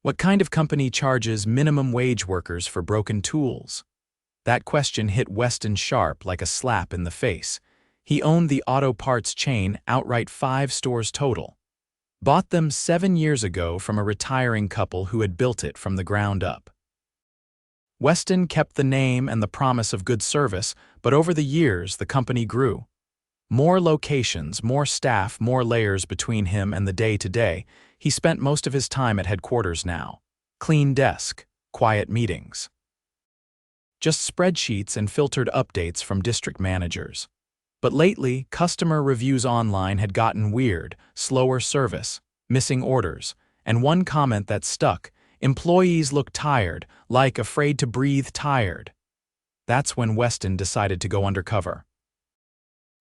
What kind of company charges minimum wage workers for broken tools? That question hit Weston Sharpe like a slap in the face. He owned the auto parts chain outright 5 stores total. Bought them 7 years ago from a retiring couple who had built it from the ground up. Weston kept the name and the promise of good service, but over the years the company grew. More locations, more staff, more layers between him and the day-to-day. He spent most of his time at headquarters now. Clean desk, quiet meetings. Just spreadsheets and filtered updates from district managers. But lately, customer reviews online had gotten weird, slower service, missing orders, and one comment that stuck: employees look tired, like afraid to breathe tired. That's when Weston decided to go undercover.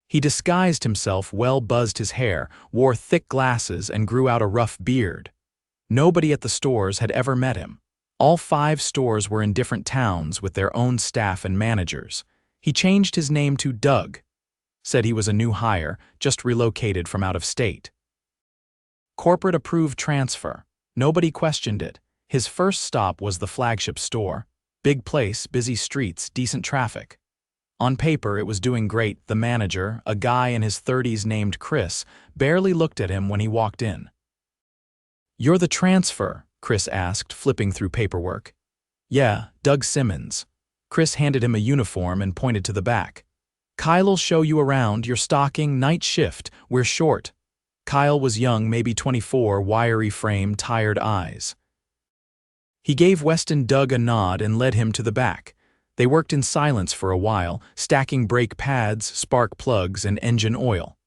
He disguised himself well, buzzed his hair, wore thick glasses, and grew out a rough beard. Nobody at the stores had ever met him. All 5 stores were in different towns with their own staff and managers. He changed his name to Doug. Said he was a new hire, just relocated from out of state. Corporate-approved transfer. Nobody questioned it. His first stop was the flagship store. Big place, busy streets, decent traffic. On paper, it was doing great. The manager, a guy in his 30s named Chris, barely looked at him when he walked in. "You're the transfer?" Chris asked, flipping through paperwork. "Yeah, Doug Simmons." Chris handed him a uniform and pointed to the back. "Kyle'll show you around. You're stocking, night shift. We're short." Kyle was young, maybe 24, wiry frame, tired eyes. He gave Weston Doug a nod and led him to the back. They worked in silence for a while, stacking brake pads, spark plugs, and engine oil.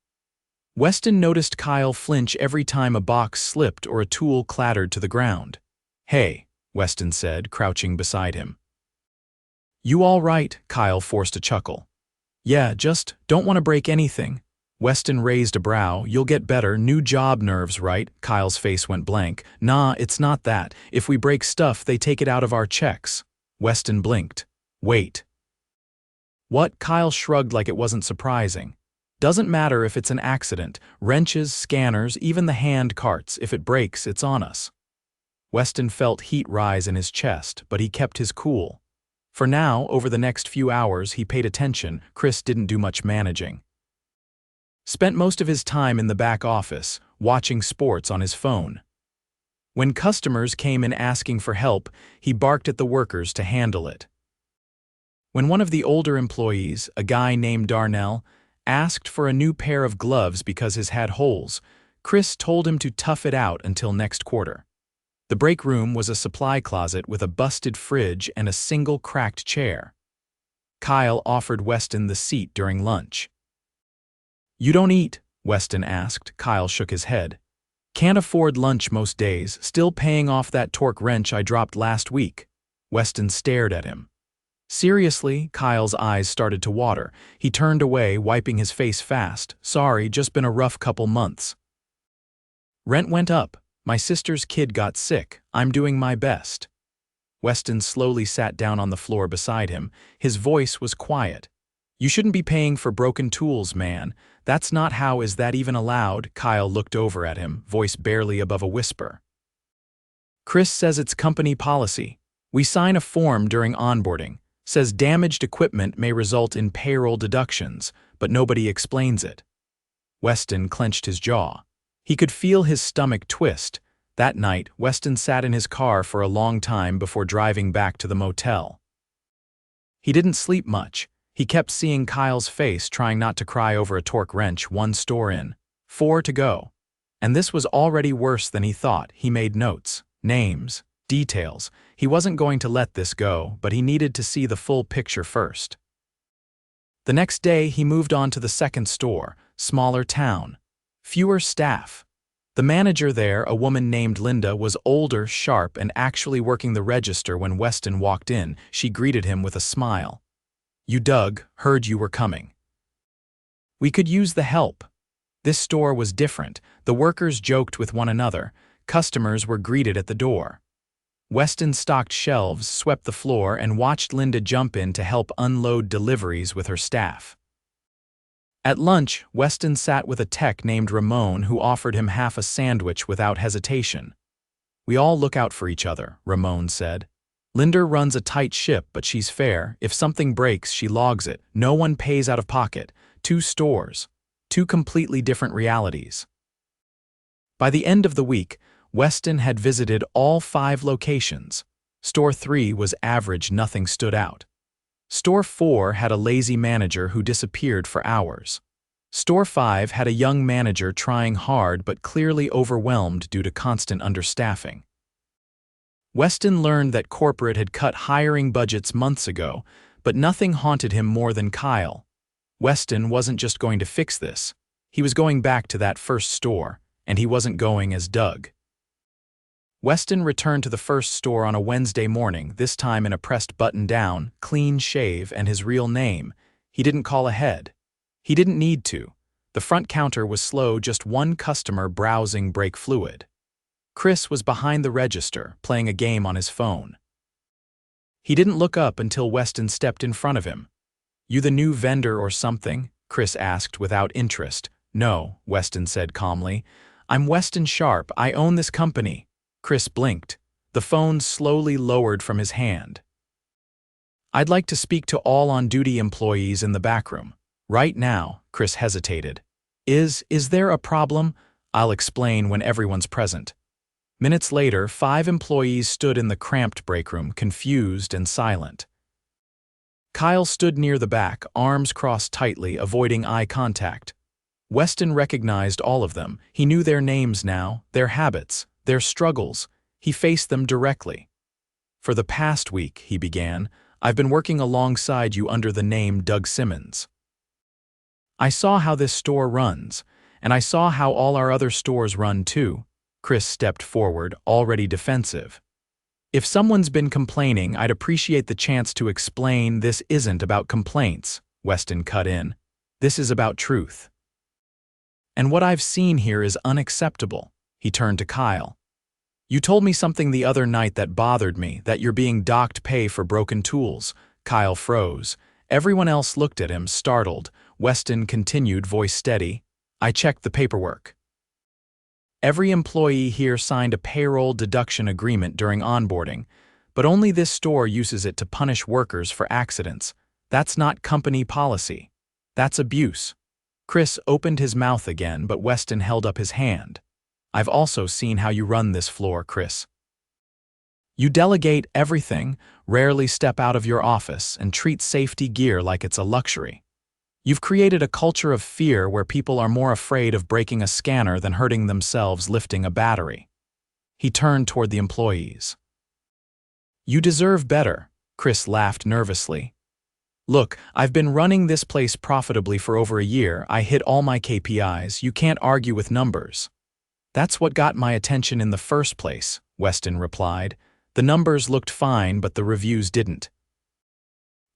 Weston noticed Kyle flinch every time a box slipped or a tool clattered to the ground. "Hey," Weston said, crouching beside him. "You all right?" Kyle forced a chuckle. "Yeah, just don't want to break anything." Weston raised a brow. "You'll get better. New job nerves, right?" Kyle's face went blank. "Nah, it's not that. If we break stuff, they take it out of our checks." Weston blinked. "Wait." "What?" Kyle shrugged like it wasn't surprising. "Doesn't matter if it's an accident. Wrenches, scanners, even the hand carts. If it breaks, it's on us." Weston felt heat rise in his chest, but he kept his cool. For now, over the next few hours, he paid attention. Chris didn't do much managing. Spent most of his time in the back office, watching sports on his phone. When customers came in asking for help, he barked at the workers to handle it. When one of the older employees, a guy named Darnell, asked for a new pair of gloves because his had holes, Chris told him to tough it out until next quarter. The break room was a supply closet with a busted fridge and a single cracked chair. Kyle offered Weston the seat during lunch. "You don't eat?" Weston asked. Kyle shook his head. "Can't afford lunch most days, still paying off that torque wrench I dropped last week." Weston stared at him. Seriously, Kyle's eyes started to water. He turned away, wiping his face fast. "Sorry, just been a rough couple months. Rent went up. My sister's kid got sick. I'm doing my best." Weston slowly sat down on the floor beside him. His voice was quiet. "You shouldn't be paying for broken tools, man. That's not how. Is that even allowed?" Kyle looked over at him, voice barely above a whisper. "Chris says it's company policy. We sign a form during onboarding. Says damaged equipment may result in payroll deductions, but nobody explains it." Weston clenched his jaw. He could feel his stomach twist. That night, Weston sat in his car for a long time before driving back to the motel. He didn't sleep much. He kept seeing Kyle's face, trying not to cry over a torque wrench. 1 store in, 4 to go. And this was already worse than he thought. He made notes, names, details. He wasn't going to let this go, but he needed to see the full picture first. The next day, he moved on to the second store, smaller town. Fewer staff. The manager there, a woman named Linda, was older, sharp, and actually working the register when Weston walked in. She greeted him with a smile. "You Doug, heard you were coming. We could use the help." This store was different. The workers joked with one another. Customers were greeted at the door. Weston stocked shelves, swept the floor, and watched Linda jump in to help unload deliveries with her staff. At lunch, Weston sat with a tech named Ramon who offered him half a sandwich without hesitation. We all look out for each other, Ramon said. Linda runs a tight ship, but she's fair. If something breaks, she logs it. No one pays out of pocket. 2 stores. 2 completely different realities. By the end of the week, Weston had visited all 5 locations. Store 3 was average, nothing stood out. Store 4 had a lazy manager who disappeared for hours. Store 5 had a young manager trying hard but clearly overwhelmed due to constant understaffing. Weston learned that corporate had cut hiring budgets months ago, but nothing haunted him more than Kyle. Weston wasn't just going to fix this. He was going back to that first store, and he wasn't going as Doug. Weston returned to the first store on a Wednesday morning, this time in a pressed button-down, clean shave, and his real name. He didn't call ahead. He didn't need to. The front counter was slow, just one customer browsing brake fluid. Chris was behind the register, playing a game on his phone. He didn't look up until Weston stepped in front of him. "You the new vendor or something?" Chris asked without interest. "No," Weston said calmly. "I'm Weston Sharpe. I own this company." Chris blinked. The phone slowly lowered from his hand. "I'd like to speak to all on-duty employees in the back room. Right now." Chris hesitated. Is there a problem?" "I'll explain when everyone's present." Minutes later, 5 employees stood in the cramped break room, confused and silent. Kyle stood near the back, arms crossed tightly, avoiding eye contact. Weston recognized all of them. He knew their names now, their habits, their struggles. He faced them directly. "For the past week," he began, "I've been working alongside you under the name Doug Simmons. I saw how this store runs, and I saw how all our other stores run too." Chris stepped forward, already defensive. "If someone's been complaining, I'd appreciate the chance to explain. This isn't about complaints," Weston cut in. "This is about truth. And what I've seen here is unacceptable." He turned to Kyle. "You told me something the other night that bothered me, that you're being docked pay for broken tools." Kyle froze. Everyone else looked at him, startled. Weston continued, voice steady. "I checked the paperwork. Every employee here signed a payroll deduction agreement during onboarding, but only this store uses it to punish workers for accidents. That's not company policy. That's abuse." Chris opened his mouth again, but Weston held up his hand. "I've also seen how you run this floor, Chris. You delegate everything, rarely step out of your office, and treat safety gear like it's a luxury. You've created a culture of fear where people are more afraid of breaking a scanner than hurting themselves lifting a battery." He turned toward the employees. "You deserve better," Chris laughed nervously. "Look, I've been running this place profitably for over a year. I hit all my KPIs. You can't argue with numbers." "That's what got my attention in the first place," Weston replied. "The numbers looked fine, but the reviews didn't.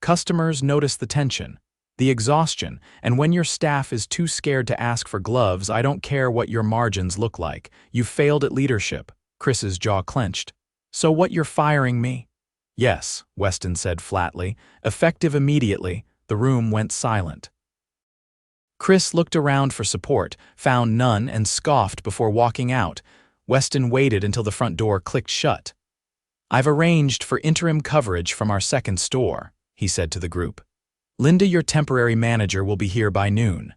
Customers notice the tension, the exhaustion, and when your staff is too scared to ask for gloves, I don't care what your margins look like. You failed at leadership." Chris's jaw clenched. "So what, you're firing me?" "Yes," Weston said flatly. "Effective immediately." The room went silent. Chris looked around for support, found none, and scoffed before walking out. Weston waited until the front door clicked shut. "I've arranged for interim coverage from our second store," he said to the group. "Linda, your temporary manager, will be here by noon.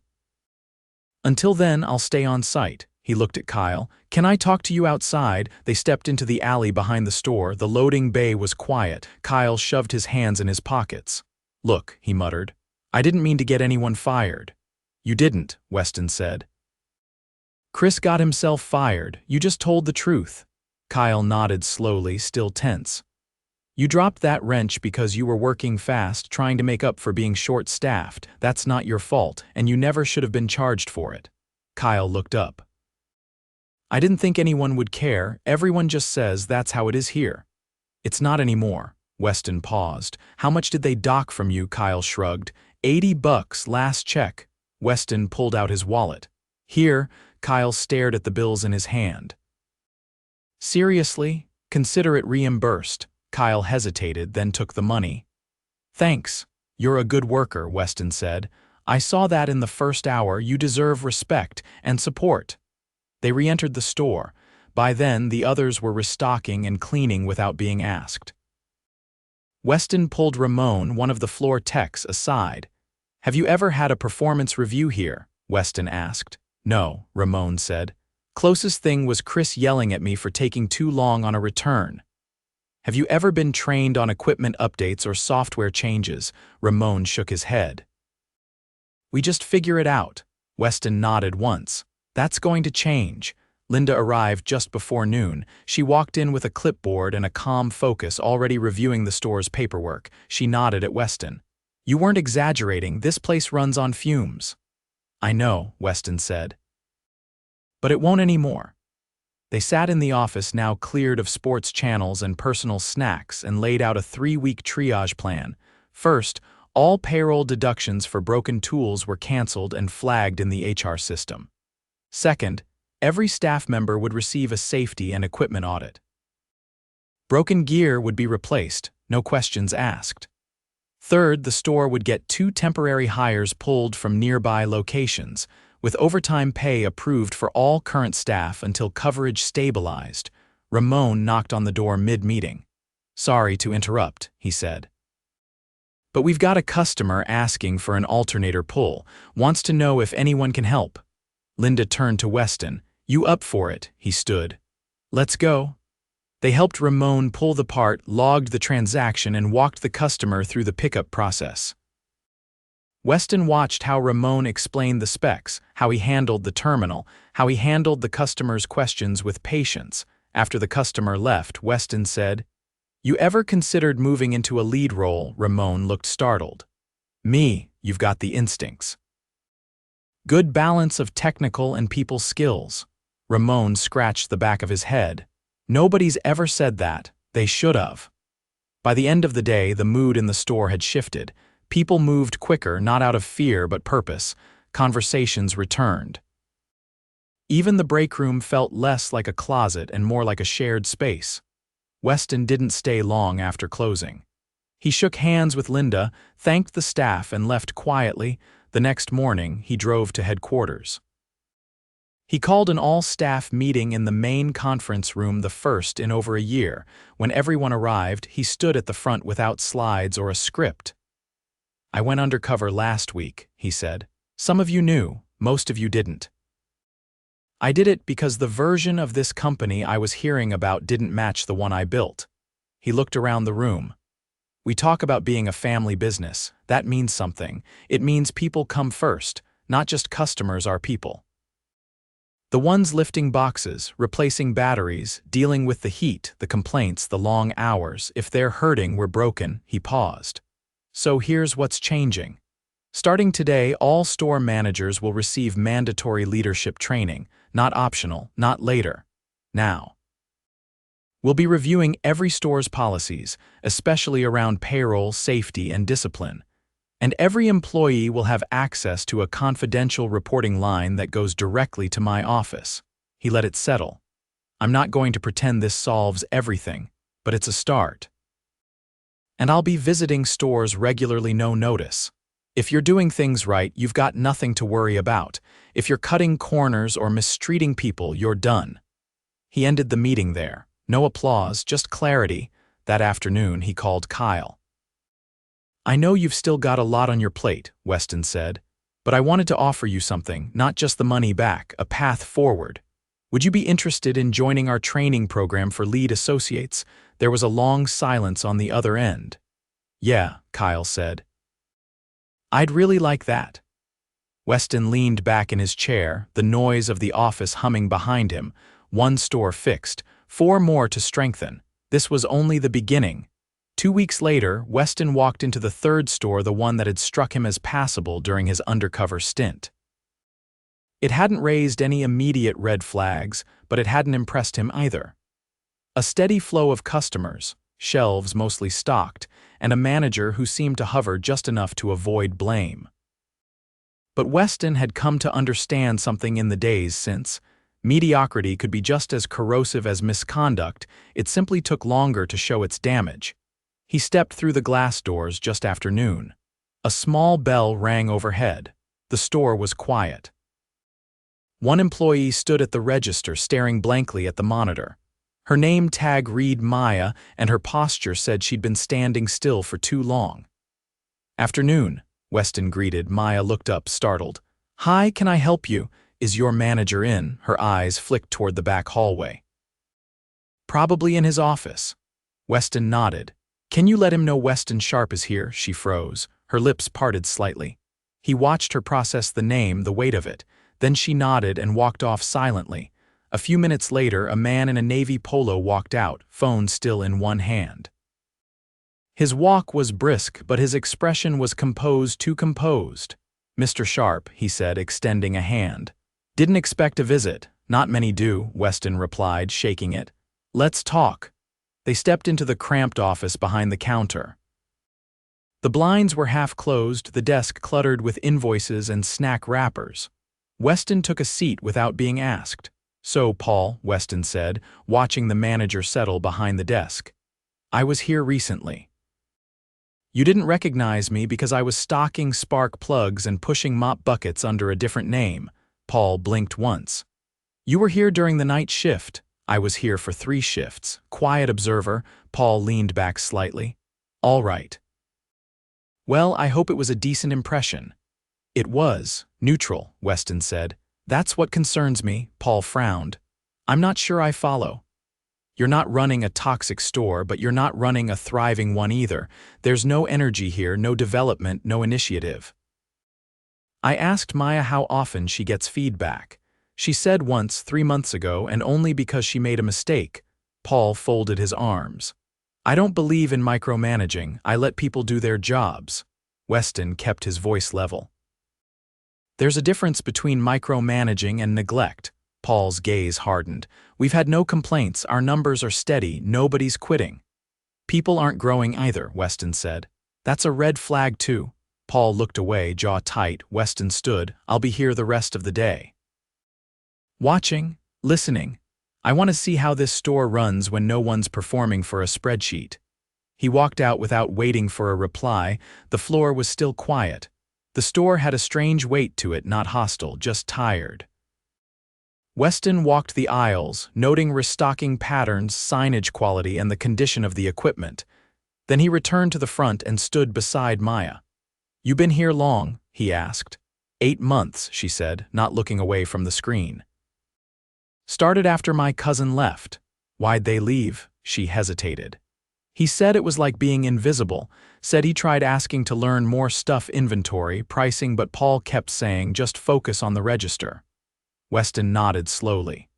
Until then, I'll stay on site." He looked at Kyle. "Can I talk to you outside?" They stepped into the alley behind the store. The loading bay was quiet. Kyle shoved his hands in his pockets. "Look," he muttered, "I didn't mean to get anyone fired." "You didn't," Weston said. "Chris got himself fired. You just told the truth." Kyle nodded slowly, still tense. "You dropped that wrench because you were working fast, trying to make up for being short-staffed. That's not your fault, and you never should have been charged for it." Kyle looked up. "I didn't think anyone would care. Everyone just says that's how it is here." "It's not anymore." Weston paused. "How much did they dock from you?" Kyle shrugged. $80, last check." Weston pulled out his wallet. "Here." Kyle stared at the bills in his hand. "Seriously? Consider it reimbursed." Kyle hesitated, then took the money. "Thanks. You're a good worker," Weston said. "I saw that in the first hour. You deserve respect and support." They re-entered the store, By then, the others were restocking and cleaning without being asked. Weston pulled Ramon, one of the floor techs, aside. "Have you ever had a performance review here?" Weston asked. "No," Ramon said. "Closest thing was Chris yelling at me for taking too long on a return." "Have you ever been trained on equipment updates or software changes?" Ramon shook his head. "We just figure it out." Weston nodded once. "That's going to change." Linda arrived just before noon. She walked in with a clipboard and a calm focus, already reviewing the store's paperwork. She nodded at Weston. "You weren't exaggerating. This place runs on fumes." "I know," Weston said. "But it won't anymore." They sat in the office, now cleared of sports channels and personal snacks, and laid out a 3-week triage plan. First, all payroll deductions for broken tools were canceled and flagged in the HR system. Second, every staff member would receive a safety and equipment audit. Broken gear would be replaced, no questions asked. Third, the store would get 2 temporary hires pulled from nearby locations, with overtime pay approved for all current staff until coverage stabilized. Ramon knocked on the door mid-meeting. "Sorry to interrupt," he said. "But we've got a customer asking for an alternator pull, wants to know if anyone can help." Linda turned to Weston. "You up for it?" He stood. "Let's go." They helped Ramon pull the part, logged the transaction, and walked the customer through the pickup process. Weston watched how Ramon explained the specs, how he handled the terminal, how he handled the customer's questions with patience. After the customer left, Weston said, "You ever considered moving into a lead role?" Ramon looked startled. "Me, you've got the instincts." "Good balance of technical and people skills." Ramon scratched the back of his head. "Nobody's ever said that. They should have." By the end of the day, the mood in the store had shifted. People moved quicker, not out of fear but purpose. Conversations returned. Even the break room felt less like a closet and more like a shared space. Weston didn't stay long after closing. He shook hands with Linda, thanked the staff, and left quietly. The next morning, he drove to headquarters. He called an all-staff meeting in the main conference room, the first in over a year. When everyone arrived, he stood at the front without slides or a script. "I went undercover last week," he said. "Some of you knew, most of you didn't. I did it because the version of this company I was hearing about didn't match the one I built." He looked around the room. "We talk about being a family business. That means something. It means people come first, not just customers are people. The ones lifting boxes, replacing batteries, dealing with the heat, the complaints, the long hours. If they're hurting, we're broken." He paused. "So here's what's changing. Starting today, all store managers will receive mandatory leadership training, not optional, not later. Now. We'll be reviewing every store's policies, especially around payroll, safety, and discipline. And every employee will have access to a confidential reporting line that goes directly to my office." He let it settle. "I'm not going to pretend this solves everything, but it's a start. And I'll be visiting stores regularly, no notice. If you're doing things right, you've got nothing to worry about. If you're cutting corners or mistreating people, you're done." He ended the meeting there. No applause, just clarity. That afternoon, he called Kyle. "I know you've still got a lot on your plate," Weston said, "but I wanted to offer you something, not just the money back, a path forward. Would you be interested in joining our training program for lead associates?" There was a long silence on the other end. "Yeah," Kyle said. "I'd really like that." Weston leaned back in his chair, the noise of the office humming behind him. 1 store fixed, 4 more to strengthen. This was only the beginning. 2 weeks later, Weston walked into the 3rd store, the one that had struck him as passable during his undercover stint. It hadn't raised any immediate red flags, but it hadn't impressed him either. A steady flow of customers, shelves mostly stocked, and a manager who seemed to hover just enough to avoid blame. But Weston had come to understand something in the days since. Mediocrity could be just as corrosive as misconduct. It simply took longer to show its damage. He stepped through the glass doors just after noon. A small bell rang overhead. The store was quiet. One employee stood at the register staring blankly at the monitor. Her name tag read Maya, and her posture said she'd been standing still for too long. "Afternoon," Weston greeted. Maya looked up, startled. "Hi, can I help you? Is your manager in?" Her eyes flicked toward the back hallway. "Probably in his office." Weston nodded. "Can you let him know Weston Sharpe is here?" She froze, her lips parted slightly. He watched her process the name, the weight of it. Then she nodded and walked off silently. A few minutes later, a man in a navy polo walked out, phone still in one hand. His walk was brisk, but his expression was composed, too composed. "Mr. Sharpe," he said, extending a hand. "Didn't expect a visit. Not many do," Weston replied, shaking it. "Let's talk." They stepped into the cramped office behind the counter. The blinds were half closed, the desk cluttered with invoices and snack wrappers. Weston took a seat without being asked. "So, Paul," Weston said, watching the manager settle behind the desk. "I was here recently. You didn't recognize me because I was stocking spark plugs and pushing mop buckets under a different name." Paul blinked once. "You were here during the night shift. I was here for 3 shifts. Quiet observer." Paul leaned back slightly. "All right. Well, I hope it was a decent impression." "It was. Neutral," Weston said. "That's what concerns me." Paul frowned. "I'm not sure I follow. You're not running a toxic store, but you're not running a thriving one either. There's no energy here, no development, no initiative." I asked Maya how often she gets feedback. She said once 3 months ago, and only because she made a mistake. Paul folded his arms. "I don't believe in micromanaging. I let people do their jobs." Weston kept his voice level. "There's a difference between micromanaging and neglect." Paul's gaze hardened. "We've had no complaints, our numbers are steady, nobody's quitting." "People aren't growing either," Weston said. "That's a red flag too." Paul looked away, jaw tight. Weston stood. "I'll be here the rest of the day. Watching, listening. I want to see how this store runs when no one's performing for a spreadsheet." He walked out without waiting for a reply. The floor was still quiet. The store had a strange weight to it, not hostile, just tired. Weston walked the aisles, noting restocking patterns, signage quality, and the condition of the equipment. Then he returned to the front and stood beside Maya. "You been here long?" he asked. 8 months, she said, not looking away from the screen. "Started after my cousin left." "Why'd they leave?" She hesitated. He said it was like being invisible, said he tried asking to learn more stuff, inventory, pricing, but Paul kept saying, "Just focus on the register." Weston nodded slowly.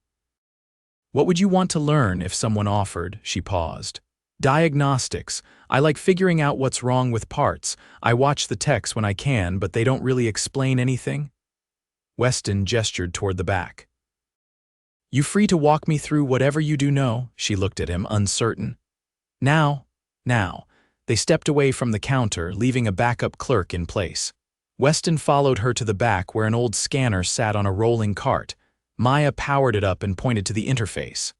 "What would you want to learn if someone offered?" She paused. "Diagnostics. I like figuring out what's wrong with parts. I watch the techs when I can, but they don't really explain anything." Weston gestured toward the back. "You free to walk me through whatever you do know?" She looked at him, uncertain. Now. They stepped away from the counter, leaving a backup clerk in place. Weston followed her to the back where an old scanner sat on a rolling cart. Maya powered it up and pointed to the interface.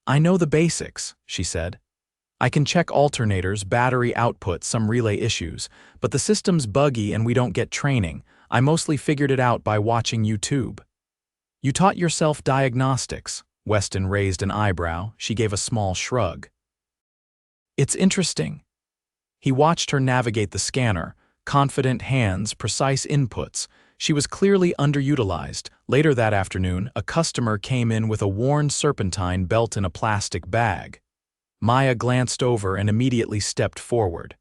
"I know the basics," she said. "I can check alternators, battery output, some relay issues, but the system's buggy and we don't get training. I mostly figured it out by watching YouTube." "You taught yourself diagnostics?" Weston raised an eyebrow. She gave a small shrug. "It's interesting." He watched her navigate the scanner, confident hands, precise inputs. She was clearly underutilized. Later that afternoon, a customer came in with a worn serpentine belt in a plastic bag. Maya glanced over and immediately stepped forward.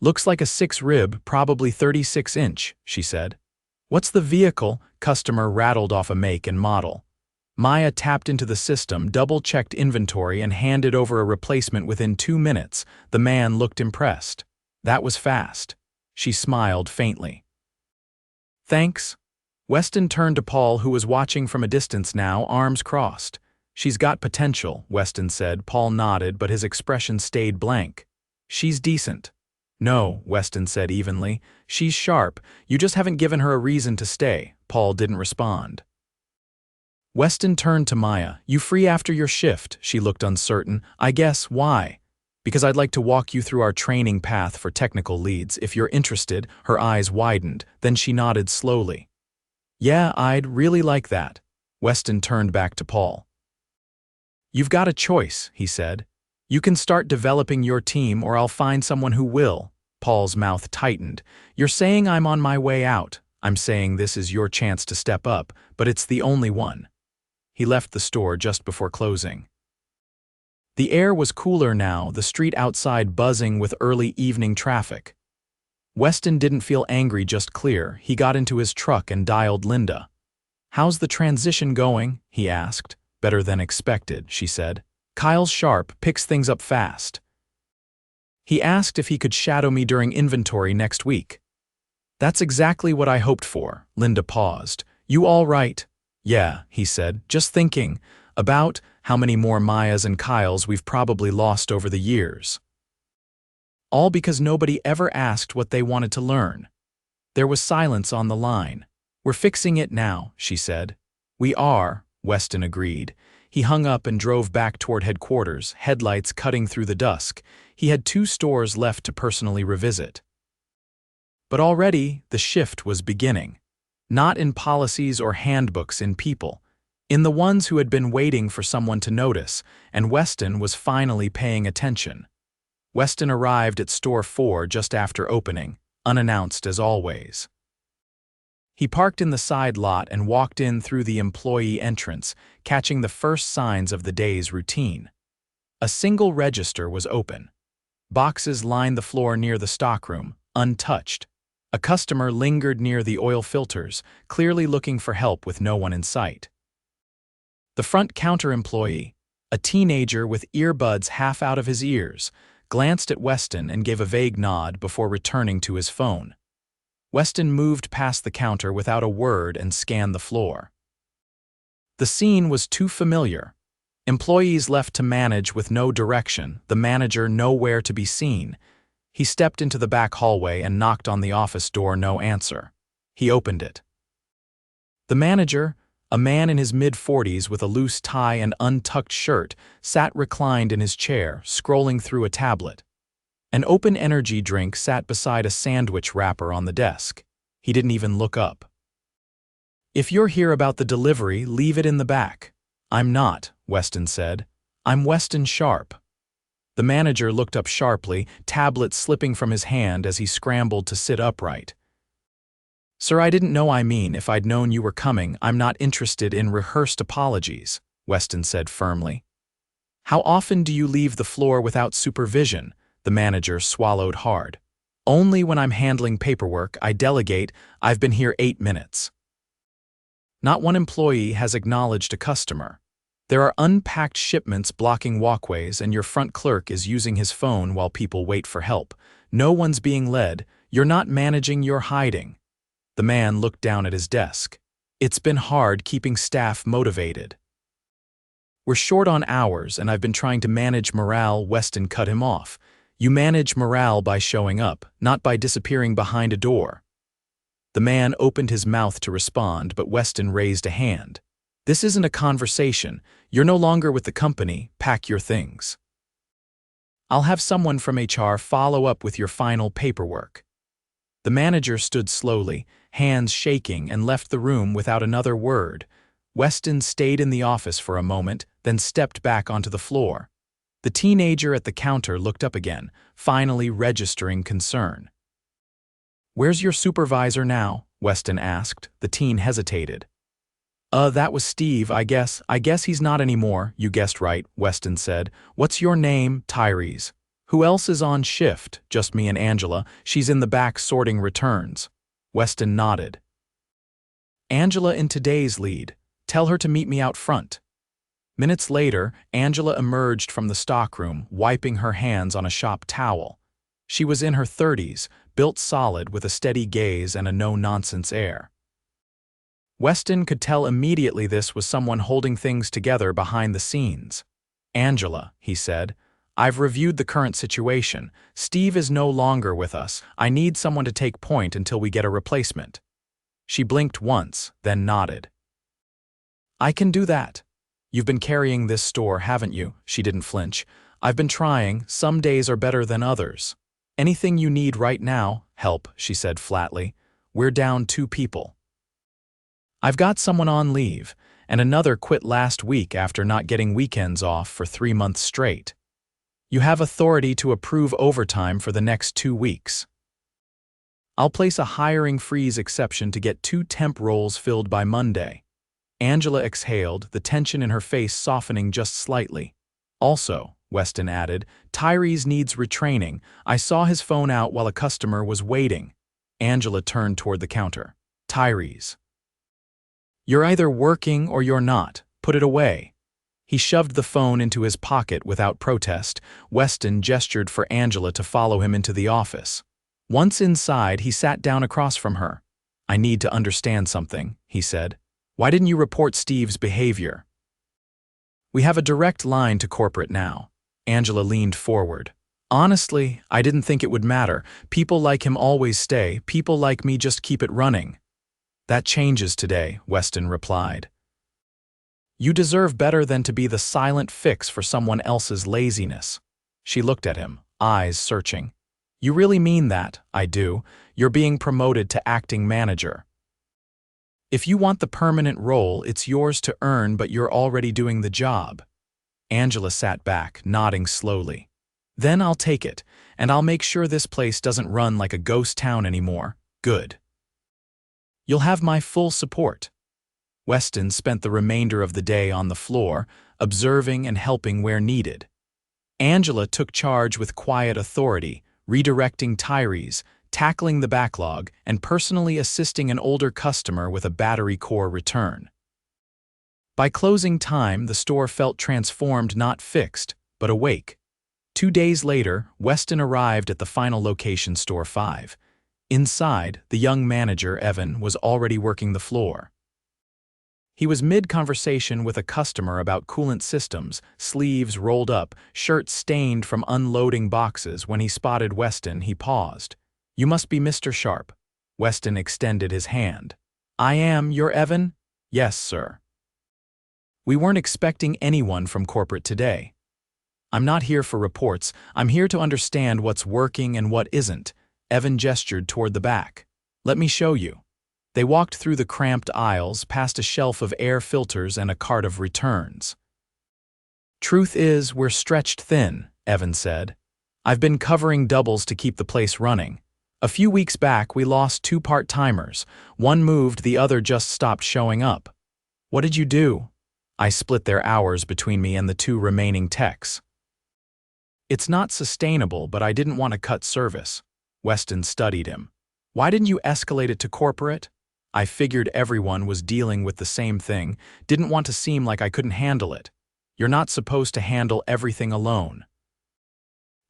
"Looks like a 6-rib, probably 36-inch, she said. "What's the vehicle?" Customer rattled off a make and model. Maya tapped into the system, double-checked inventory, and handed over a replacement within 2 minutes. The man looked impressed. "That was fast." She smiled faintly. "Thanks." Weston turned to Paul, who was watching from a distance now, arms crossed. "She's got potential," Weston said. Paul nodded, but his expression stayed blank. "She's decent." "No," Weston said evenly. "She's sharp. You just haven't given her a reason to stay." Paul didn't respond. Weston turned to Maya. "You free after your shift?" She looked uncertain. "I guess. Why?" "Because I'd like to walk you through our training path for technical leads, if you're interested." Her eyes widened, then she nodded slowly. Yeah, I'd really like that. Weston turned back to Paul. You've got a choice, he said. You can start developing your team or I'll find someone who will. Paul's mouth tightened. You're saying I'm on my way out. I'm saying this is your chance to step up, but it's the only one. He left the store just before closing. The air was cooler now, the street outside buzzing with early evening traffic. Weston didn't feel angry, just clear. He got into his truck and dialed Linda. How's the transition going? He asked. Better than expected, she said. Kyle's sharp, picks things up fast. He asked if he could shadow me during inventory next week. That's exactly what I hoped for. Linda paused. You all right? Yeah, he said, just thinking about how many more Mayas and Kyles we've probably lost over the years. All because nobody ever asked what they wanted to learn. There was silence on the line. We're fixing it now, she said. We are, Weston agreed. He hung up and drove back toward headquarters, headlights cutting through the dusk. He had 2 stores left to personally revisit. But already the shift was beginning. Not in policies or handbooks, in people. In the ones who had been waiting for someone to notice, and Weston was finally paying attention. Weston arrived at Store 4 just after opening, unannounced as always. He parked in the side lot and walked in through the employee entrance, catching the first signs of the day's routine. A single register was open. Boxes lined the floor near the stockroom, untouched. A customer lingered near the oil filters, clearly looking for help with no one in sight. The front counter employee, a teenager with earbuds half out of his ears, glanced at Weston and gave a vague nod before returning to his phone. Weston moved past the counter without a word and scanned the floor. The scene was too familiar. Employees left to manage with no direction, the manager nowhere to be seen. He stepped into the back hallway and knocked on the office door, no answer. He opened it. The manager, a man in his mid-40s with a loose tie and untucked shirt, sat reclined in his chair, scrolling through a tablet. An open energy drink sat beside a sandwich wrapper on the desk. He didn't even look up. If you're here about the delivery, leave it in the back. I'm not, Weston said. I'm Weston Sharpe. The manager looked up sharply, tablet slipping from his hand as he scrambled to sit upright. Sir, I didn't know. If I'd known you were coming, I'm not interested in rehearsed apologies, Weston said firmly. How often do you leave the floor without supervision? The manager swallowed hard. Only when I'm handling paperwork. I delegate. I've been here 8 minutes. Not one employee has acknowledged a customer. There are unpacked shipments blocking walkways and your front clerk is using his phone while people wait for help. No one's being led. You're not managing, you're hiding. The man looked down at his desk. It's been hard keeping staff motivated. We're short on hours and I've been trying to manage morale. Weston cut him off. You manage morale by showing up, not by disappearing behind a door. The man opened his mouth to respond, but Weston raised a hand. This isn't a conversation. You're no longer with the company. Pack your things. I'll have someone from HR follow up with your final paperwork. The manager stood slowly, hands shaking, and left the room without another word. Weston stayed in the office for a moment, then stepped back onto the floor. The teenager at the counter looked up again, finally registering concern. Where's your supervisor now? Weston asked. The teen hesitated. That was Steve, I guess. I guess he's not anymore. You guessed right, Weston said. What's your name? Tyrese. Who else is on shift? Just me and Angela. She's in the back sorting returns. Weston nodded. Angela in today's lead. Tell her to meet me out front. Minutes later, Angela emerged from the stockroom, wiping her hands on a shop towel. She was in her 30s, built solid with a steady gaze and a no-nonsense air. Weston could tell immediately this was someone holding things together behind the scenes. Angela, he said, I've reviewed the current situation. Steve is no longer with us. I need someone to take point until we get a replacement. She blinked once, then nodded. I can do that. You've been carrying this store, haven't you? She didn't flinch. I've been trying. Some days are better than others. Anything you need right now? Help, she said flatly. We're down 2 people. I've got someone on leave, and another quit last week after not getting weekends off for 3 months straight. You have authority to approve overtime for the next 2 weeks. I'll place a hiring freeze exception to get 2 temp roles filled by Monday. Angela exhaled, the tension in her face softening just slightly. Also, Weston added, Tyrese needs retraining. I saw his phone out while a customer was waiting. Angela turned toward the counter. Tyrese. You're either working or you're not. Put it away. He shoved the phone into his pocket without protest. Weston gestured for Angela to follow him into the office. Once inside, he sat down across from her. I need to understand something, he said. Why didn't you report Steve's behavior? We have a direct line to corporate now. Angela leaned forward. Honestly, I didn't think it would matter. People like him always stay. People like me just keep it running. That changes today, Weston replied. You deserve better than to be the silent fix for someone else's laziness. She looked at him, eyes searching. You really mean that? I do. You're being promoted to acting manager. If you want the permanent role, it's yours to earn, but you're already doing the job. Angela sat back, nodding slowly. Then I'll take it, and I'll make sure this place doesn't run like a ghost town anymore. Good. You'll have my full support. Weston spent the remainder of the day on the floor, observing and helping where needed. Angela took charge with quiet authority, redirecting Tyrese, tackling the backlog, and personally assisting an older customer with a battery core return. By closing time, the store felt transformed, not fixed, but awake. 2 days later, Weston arrived at the final location, Store 5. Inside, the young manager, Evan, was already working the floor. He was mid-conversation with a customer about coolant systems, sleeves rolled up, shirt stained from unloading boxes. When he spotted Weston, he paused. You must be Mr. Sharpe. Weston extended his hand. I am, you're Evan? Yes, sir. We weren't expecting anyone from corporate today. I'm not here for reports. I'm here to understand what's working and what isn't. Evan gestured toward the back. Let me show you. They walked through the cramped aisles, past a shelf of air filters and a cart of returns. Truth is, we're stretched thin, Evan said. I've been covering doubles to keep the place running. A few weeks back, we lost 2 part-timers. One moved, the other just stopped showing up. What did you do? I split their hours between me and the 2 remaining techs. It's not sustainable, but I didn't want to cut service. Weston studied him. Why didn't you escalate it to corporate? I figured everyone was dealing with the same thing, didn't want to seem like I couldn't handle it. You're not supposed to handle everything alone.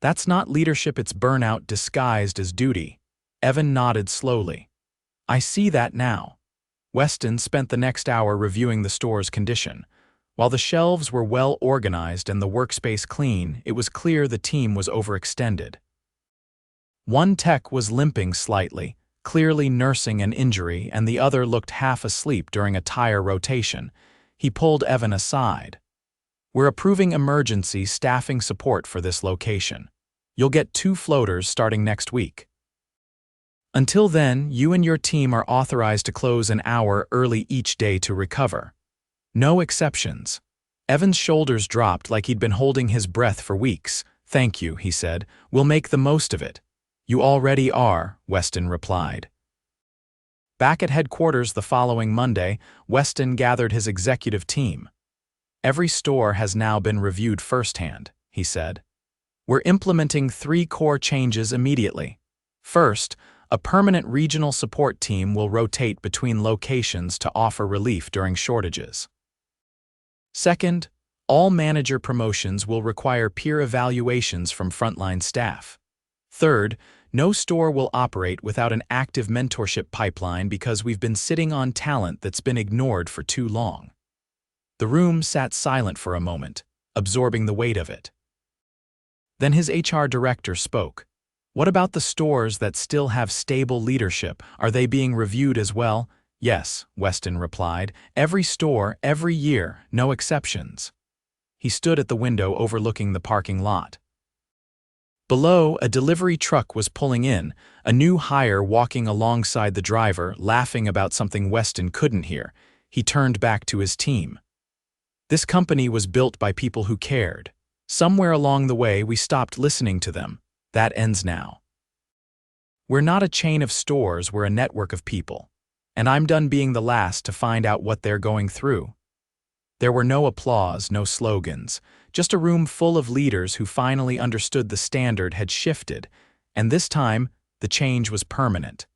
That's not leadership, it's burnout disguised as duty. Evan nodded slowly. I see that now. Weston spent the next hour reviewing the store's condition. While the shelves were well organized and the workspace clean, it was clear the team was overextended. One tech was limping slightly, clearly nursing an injury, and the other looked half asleep during a tire rotation. He pulled Evan aside. We're approving emergency staffing support for this location. You'll get 2 floaters starting next week. Until then, you and your team are authorized to close an hour early each day to recover. No exceptions. Evan's shoulders dropped like he'd been holding his breath for weeks. Thank you, he said. We'll make the most of it. You already are, Weston replied. Back at headquarters the following Monday, Weston gathered his executive team. Every store has now been reviewed firsthand, he said. We're implementing 3 core changes immediately. First, a permanent regional support team will rotate between locations to offer relief during shortages. Second, all manager promotions will require peer evaluations from frontline staff. Third, no store will operate without an active mentorship pipeline because we've been sitting on talent that's been ignored for too long. The room sat silent for a moment, absorbing the weight of it. Then his HR director spoke. What about the stores that still have stable leadership? Are they being reviewed as well? Yes, Weston replied. Every store, every year, no exceptions. He stood at the window overlooking the parking lot. Below, a delivery truck was pulling in, a new hire walking alongside the driver, laughing about something Weston couldn't hear. He turned back to his team. This company was built by people who cared. Somewhere along the way, we stopped listening to them. That ends now. We're not a chain of stores, we're a network of people. And I'm done being the last to find out what they're going through. There were no applause, no slogans, just a room full of leaders who finally understood the standard had shifted, and this time, the change was permanent.